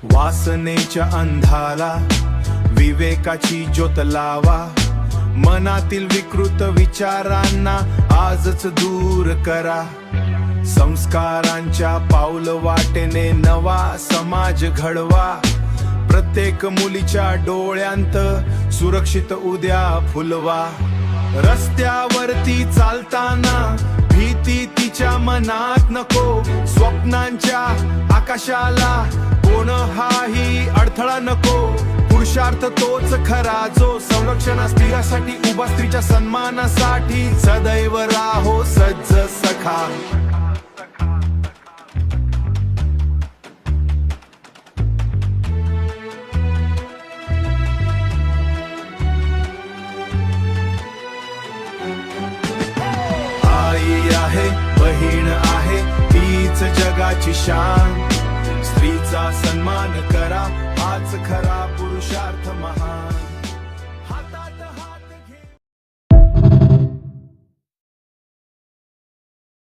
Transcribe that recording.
वासनेच्या अंधाला विवेकाची ज्योत लावा, मनातील विकृत विचारांना आजच दूर करा. संस्कारांच्या पाऊल वाटेने नवा समाज घडवा. प्रत्येक मुलीच्या डोळ्यांत सुरक्षित उद्या फुलवा. रस्त्यावरती चालताना भीती तिच्या मनात नको. स्वप्नांच्या आकाशाला कोणहाही अडथळा नको. पुरुषार्थ तोच खरा जो संरक्षण स्त्रियासाठी उभा, स्त्रीच्या सन्मानासाठी सदैव राहो सज्ज सखा. आई आहे, बहीण आहे, तीच जगाची शान. स्त्रीचा सन्मान करा, हाच खरा पुरुषार्थ.